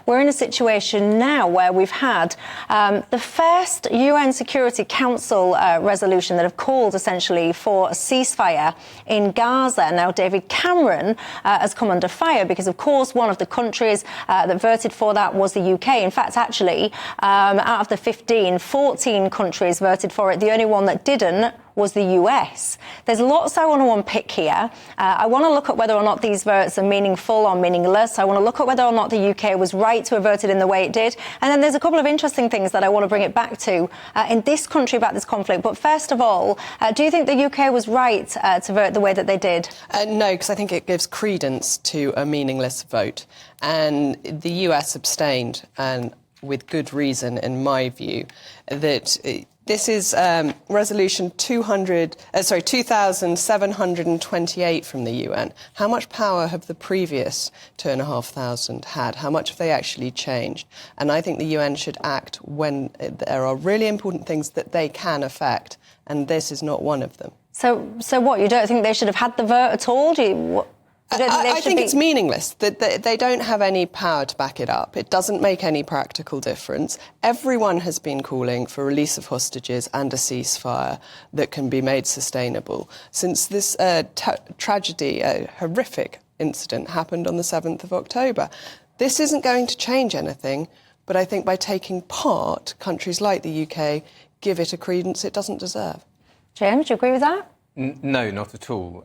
we're in a situation now where we've had the first UN Security Council resolution that have called essentially for a ceasefire in Gaza. Now, David Cameron has come under fire because, of course, one of the countries that voted for that was the UK. In fact, actually, out of the 15, 14 countries voted for it. The only one that didn't was the US. There's lots I want to unpick here. I want to look at whether or not these votes are meaningful or meaningless. I want to look at whether or not the UK was right to have voted in the way it did. And then there's a couple of interesting things that I want to bring it back to in this country about this conflict. But first of all, do you think the UK was right to vote the way that they did? No, because I think it gives credence to a meaningless vote. And the US abstained, and with good reason, in my view, that this is resolution 2,728 from the UN. How much power have the previous 2,500 had? How much have they actually changed? And I think the UN should act when there are really important things that they can affect, and this is not one of them. So what? You don't think they should have had the vote at all? I think it's meaningless. They don't have any power to back it up. It doesn't make any practical difference. Everyone has been calling for release of hostages and a ceasefire that can be made sustainable since this tragedy, a horrific incident, happened on the 7th of October. This isn't going to change anything, but I think by taking part, countries like the UK give it a credence it doesn't deserve. James, do you agree with that? No, not at all.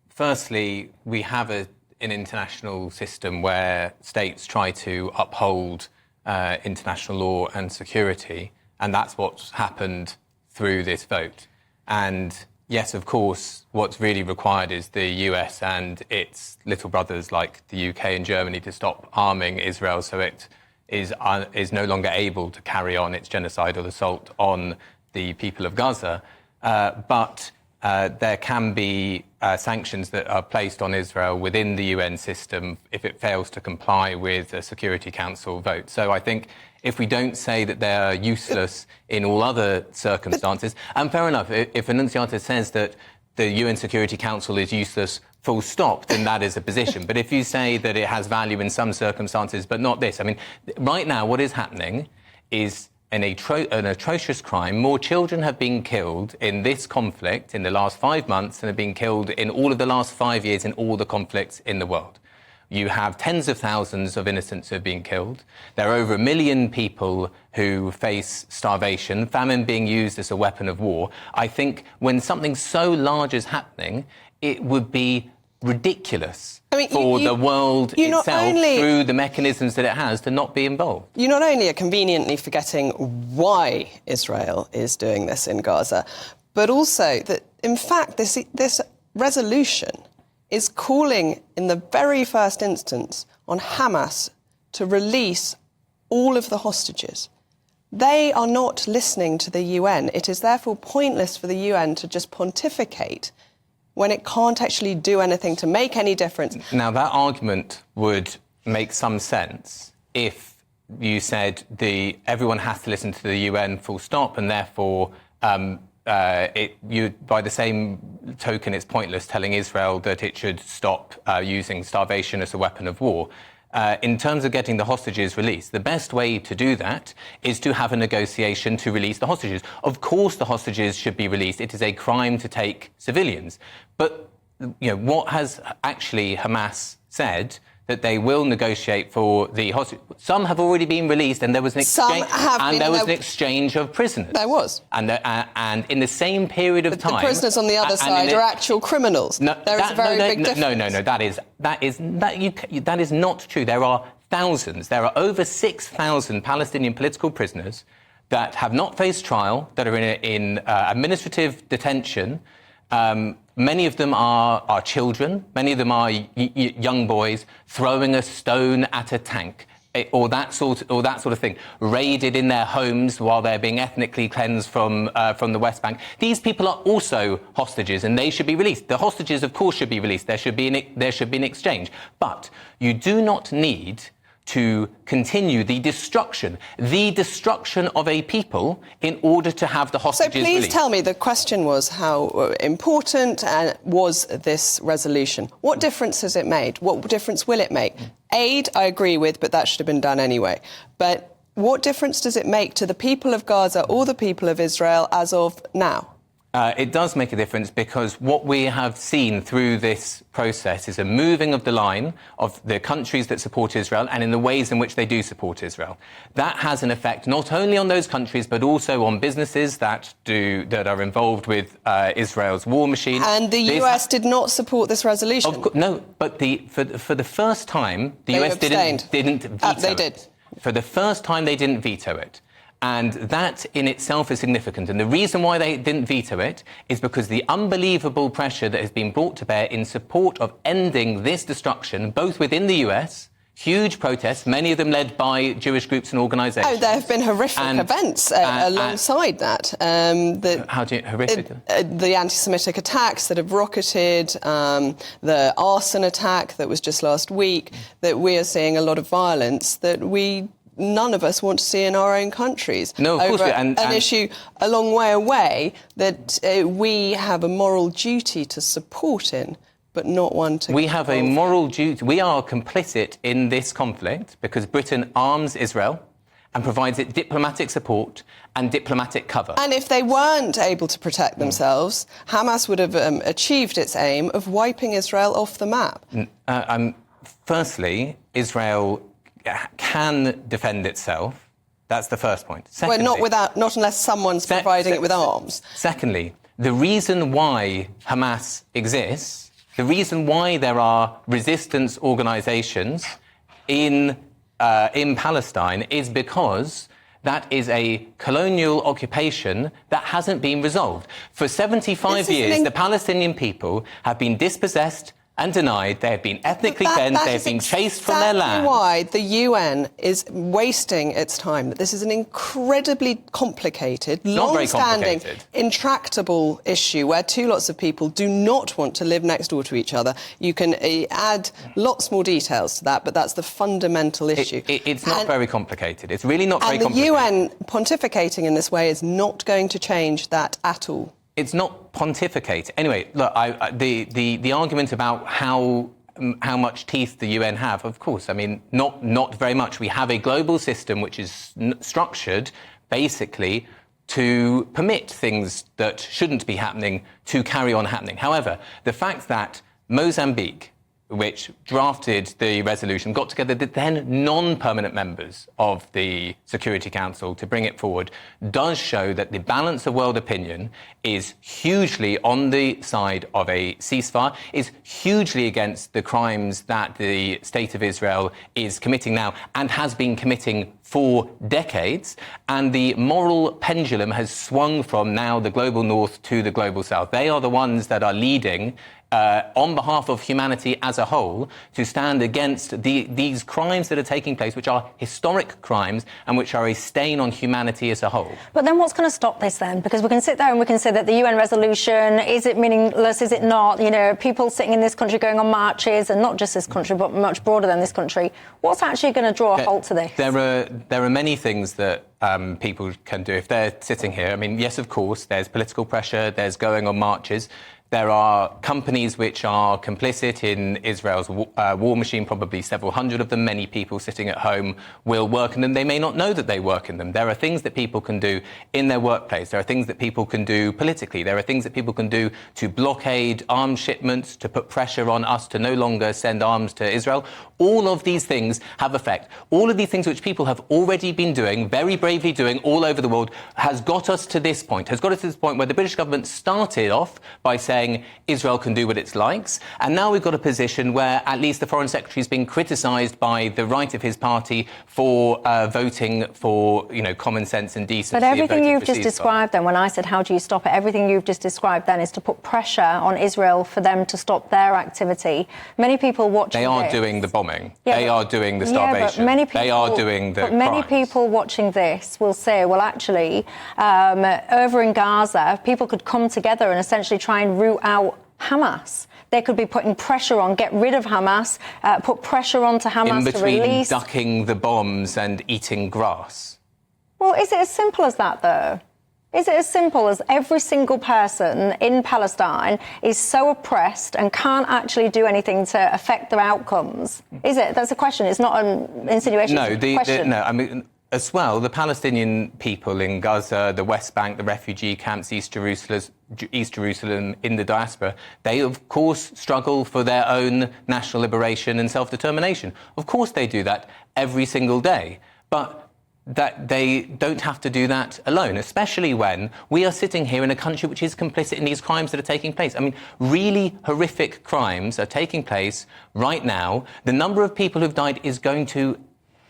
Firstly, we have an international system where states try to uphold international law and security, and that's what's happened through this vote. And yes, of course, what's really required is the US and its little brothers like the UK and Germany to stop arming Israel so it is no longer able to carry on its genocidal assault on the people of Gaza. But there can be sanctions that are placed on Israel within the UN system if it fails to comply with a Security Council vote. So I think if we don't say that they are useless in all other circumstances, and fair enough, if Annunziata says that the UN Security Council is useless, full stop, then that is a position. But if you say that it has value in some circumstances, but not this, I mean, right now what is happening is an atrocious crime. More children have been killed in this conflict in the last 5 months than have been killed in all of the last 5 years in all the conflicts in the world. You have tens of thousands of innocents who have been killed. There are over 1 million people who face starvation, famine being used as a weapon of war. I think when something so large is happening, it would be ridiculous for the world itself, through the mechanisms that it has, to not be involved. You not only are conveniently forgetting why Israel is doing this in Gaza, but also that, in fact, this resolution is calling, in the very first instance, on Hamas to release all of the hostages. They are not listening to the UN. It is therefore pointless for the UN to just pontificate when it can't actually do anything to make any difference. Now, that argument would make some sense if you said everyone has to listen to the UN full stop, and therefore by the same token it's pointless telling Israel that it should stop using starvation as a weapon of war. In terms of getting the hostages released, the best way to do that is to have a negotiation to release the hostages. Of course the hostages should be released. It is a crime to take civilians. But what has actually Hamas said? That they will negotiate for the hostages. Some have already been released, and there was an exchange. An exchange of prisoners. There was. And in the same period of time, the prisoners on the other side are actual criminals. There is a very big difference. No. That is not true. There are thousands. There are over 6,000 Palestinian political prisoners that have not faced trial, that are in administrative detention. Many of them are children. Many of them are young boys throwing a stone at a tank, or that sort of thing. Raided in their homes while they're being ethnically cleansed from the West Bank. These people are also hostages, and they should be released. The hostages, of course, should be released. There should be an exchange. But you do not need to continue the destruction of a people in order to have the hostages released. So please released. tell me, the question was how important was this resolution? What difference has it made? What difference will it make? Aid, I agree with, but that should have been done anyway. But what difference does it make to the people of Gaza or the people of Israel as of now? It does make a difference, because what we have seen through this process is a moving of the line of the countries that support Israel and in the ways in which they do support Israel. That has an effect not only on those countries but also on businesses that are involved with Israel's war machine. And the US did not support this resolution. No, but for the first time, the US didn't veto they did. it. For the first time, they didn't veto it. And that in itself is significant. And the reason why they didn't veto it is because the unbelievable pressure that has been brought to bear in support of ending this destruction, both within the US, huge protests, many of them led by Jewish groups and organisations. Oh, there have been horrific events alongside that. How do you... horrific? The anti-Semitic attacks that have rocketed, the arson attack that was just last week, that we are seeing a lot of violence that none of us want to see in our own countries. No, of course. An issue a long way away that we have a moral duty to support in, but not one to... We have a moral duty. We are complicit in this conflict because Britain arms Israel and provides it diplomatic support and diplomatic cover. And if they weren't able to protect themselves, Hamas would have achieved its aim of wiping Israel off the map. Firstly, Israel can defend itself. That's the first point. Secondly, not unless someone's providing it with arms. Secondly, the reason why Hamas exists, the reason why there are resistance organisations in Palestine is because that is a colonial occupation that hasn't been resolved. For 75 years, the Palestinian people have been dispossessed and denied. They have been ethnically cleansed. They have been chased from their land. That's why the UN is wasting its time. This is an incredibly complicated, long-standing, intractable issue where two lots of people do not want to live next door to each other. You can add lots more details to that, but that's the fundamental issue. It's not very complicated. It's really not very complicated. And the UN pontificating in this way is not going to change that at all. It's not pontificate. Anyway, look, the argument about how much teeth the UN have, of course, I mean, not very much. We have a global system which is structured basically to permit things that shouldn't be happening to carry on happening. However, the fact that Mozambique, which drafted the resolution, got together the then non-permanent members of the Security Council to bring it forward, does show that the balance of world opinion is hugely on the side of a ceasefire, is hugely against the crimes that the State of Israel is committing now and has been committing for decades, and the moral pendulum has swung from now the global north to the global south. They are the ones that are leading on behalf of humanity as a whole to stand against these crimes that are taking place, which are historic crimes and which are a stain on humanity as a whole. But then what's going to stop this then? Because we can sit there and we can say that the UN resolution, is it meaningless, is it not? You know, people sitting in this country going on marches, and not just this country, but much broader than this country. What's actually going to draw a halt to this? There are many things that people can do if they're sitting here. I mean, yes, of course, there's political pressure, there's going on marches. There are companies which are complicit in Israel's war machine, probably several hundred of them. Many people sitting at home will work in them. They may not know that they work in them. There are things that people can do in their workplace. There are things that people can do politically. There are things that people can do to blockade arms shipments, to put pressure on us to no longer send arms to Israel. All of these things have effect. All of these things which people have already been doing, very bravely doing all over the world, has got us to this point where the British government started off by saying Israel can do what it likes, and now we've got a position where at least the Foreign Secretary is being criticised by the right of his party for voting for, common sense and decency. But everything you've just described then, when I said how do you stop it, everything you've just described then is to put pressure on Israel for them to stop their activity. Many people watching They are this, doing the bombing. Yeah, they are doing the starvation. They are doing the crimes. Many people watching this will say, well, actually, over in Gaza, people could come together and essentially try and root out Hamas. They could be putting pressure on, get rid of Hamas, put pressure on to Hamas to release. Ducking the bombs and eating grass. Well, is it as simple as that, though? Is it as simple as every single person in Palestine is so oppressed and can't actually do anything to affect their outcomes? Is it? That's a question. It's not an insinuation. No, it's a question. I mean, as well, the Palestinian people in Gaza, the West Bank, the refugee camps, East Jerusalem, in the diaspora, they, of course, struggle for their own national liberation and self-determination. Of course they do that every single day. But that they don't have to do that alone, especially when we are sitting here in a country which is complicit in these crimes that are taking place. I mean, really horrific crimes are taking place right now. The number of people who've died is going to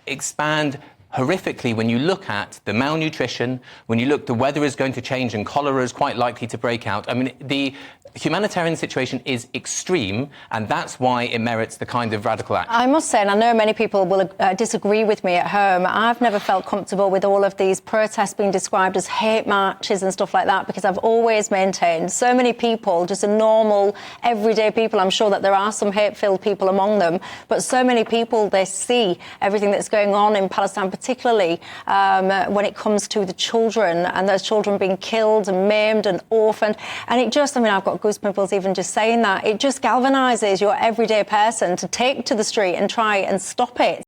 expand horrifically when you look at the malnutrition, when you look, the weather is going to change and cholera is quite likely to break out. I mean, the humanitarian situation is extreme, and that's why it merits the kind of radical action. I must say, and I know many people will disagree with me at home, I've never felt comfortable with all of these protests being described as hate marches and stuff like that, because I've always maintained so many people, just a normal, everyday people, I'm sure that there are some hate-filled people among them, but so many people, they see everything that's going on in Palestine, particularly when it comes to the children and those children being killed and maimed and orphaned. And it just, I mean, I've got goosebumps even just saying that. It just galvanises your everyday person to take to the street and try and stop it.